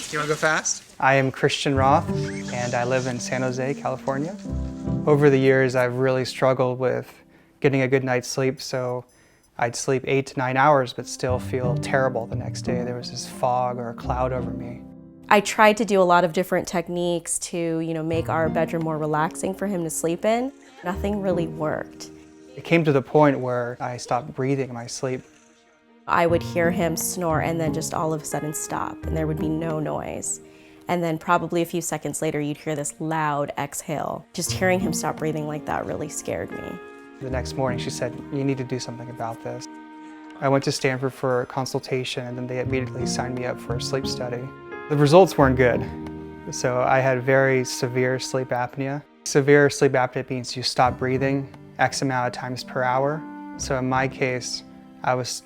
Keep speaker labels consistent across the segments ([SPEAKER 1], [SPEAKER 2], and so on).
[SPEAKER 1] You want to go fast? I am Christian Roth, and I live in San Jose, California. Over the years, I've really struggled with getting a good night's sleep, so I'd sleep 8 to 9 hours, but still feel terrible the next day. There was this fog or a cloud over me.
[SPEAKER 2] I tried to do a lot of different techniques to, make our bedroom more relaxing for him to sleep in. Nothing really worked.
[SPEAKER 1] It came to the point where I stopped breathing in my sleep.
[SPEAKER 2] I would hear him snore and then just all of a sudden stop, and there would be no noise. And then probably a few seconds later, you'd hear this loud exhale. Just hearing him stop breathing like that really scared me.
[SPEAKER 1] The next morning, she said, "You need to do something about this." I went to Stanford for a consultation, and then they immediately signed me up for a sleep study. The results weren't good. So I had very severe sleep apnea. Severe sleep apnea means you stop breathing X amount of times per hour. So in my case, I was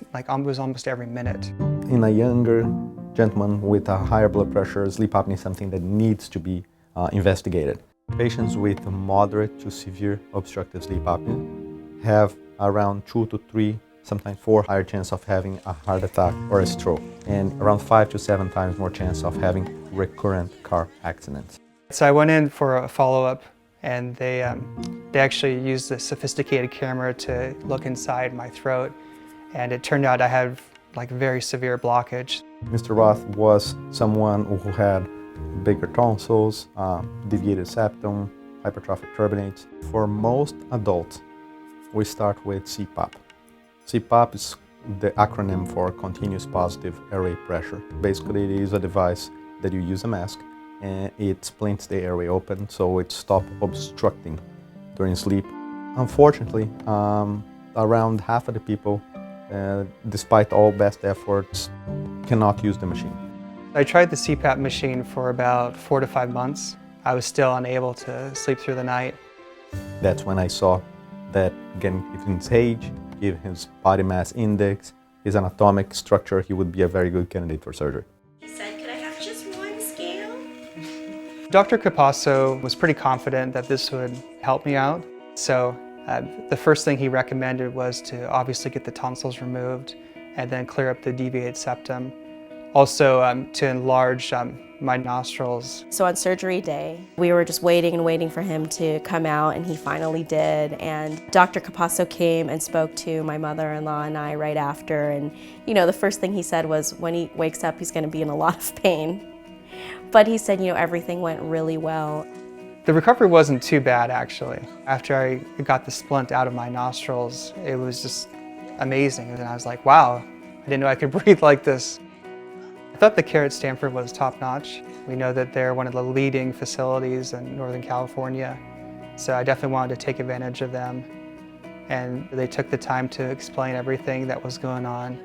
[SPEAKER 1] almost every minute.
[SPEAKER 3] In a younger gentleman with a higher blood pressure, sleep apnea is something that needs to be investigated. Patients with moderate to severe obstructive sleep apnea have around 2 to 3, sometimes 4 higher chance of having a heart attack or a stroke, and around 5 to 7 times more chance of having recurrent car accidents.
[SPEAKER 1] So I went in for a follow-up, and they actually used this sophisticated camera to look inside my throat, and it turned out I had very severe blockage.
[SPEAKER 3] Mr. Roth was someone who had bigger tonsils, deviated septum, hypertrophic turbinates. For most adults, we start with CPAP. CPAP is the acronym for continuous positive airway pressure. Basically, it is a device that you use a mask, and it splints the airway open so it stops obstructing during sleep. Unfortunately, around half of the people, despite all best efforts, cannot use the machine.
[SPEAKER 1] I tried the CPAP machine for about 4 to 5 months. I was still unable to sleep through the night.
[SPEAKER 3] That's when I saw that, again, given his age, given his body mass index, his anatomic structure, he would be a very good candidate for surgery.
[SPEAKER 4] He said, "Could I have just one scale?"
[SPEAKER 1] Dr. Capasso was pretty confident that this would help me out. So the first thing he recommended was to obviously get the tonsils removed and then clear up the deviated septum. Also to enlarge my nostrils.
[SPEAKER 2] So on surgery day, we were just waiting and waiting for him to come out, and he finally did. And Dr. Capasso came and spoke to my mother-in-law and I right after. And the first thing he said was, when he wakes up, he's going to be in a lot of pain. But he said, everything went really well.
[SPEAKER 1] The recovery wasn't too bad, actually. After I got the splint out of my nostrils, it was just amazing. And I was like, wow, I didn't know I could breathe like this. I thought the care at Stanford was top-notch. We know that they're one of the leading facilities in Northern California, so I definitely wanted to take advantage of them. And they took the time to explain everything that was going on,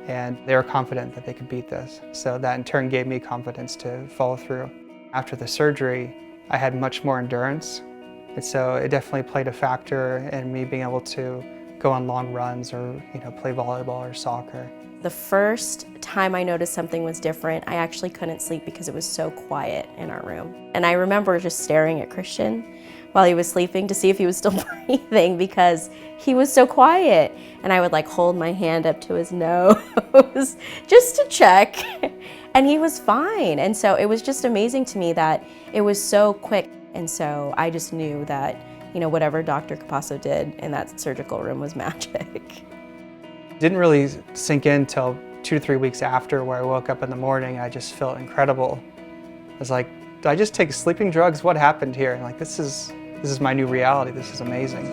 [SPEAKER 1] and they were confident that they could beat this. So that in turn gave me confidence to follow through. After the surgery, I had much more endurance, and so it definitely played a factor in me being able to go on long runs or play volleyball or soccer.
[SPEAKER 2] The first time I noticed something was different, I actually couldn't sleep because it was so quiet in our room. And I remember just staring at Christian while he was sleeping to see if he was still breathing because he was so quiet. And I would hold my hand up to his nose just to check. And he was fine. And so it was just amazing to me that it was so quick. And so I just knew that, whatever Dr. Capasso did in that surgical room was magic.
[SPEAKER 1] Didn't really sink in until 2 to 3 weeks after, where I woke up in the morning. I just felt incredible. I was like, did I just take sleeping drugs? What happened here? And this is my new reality. This is amazing.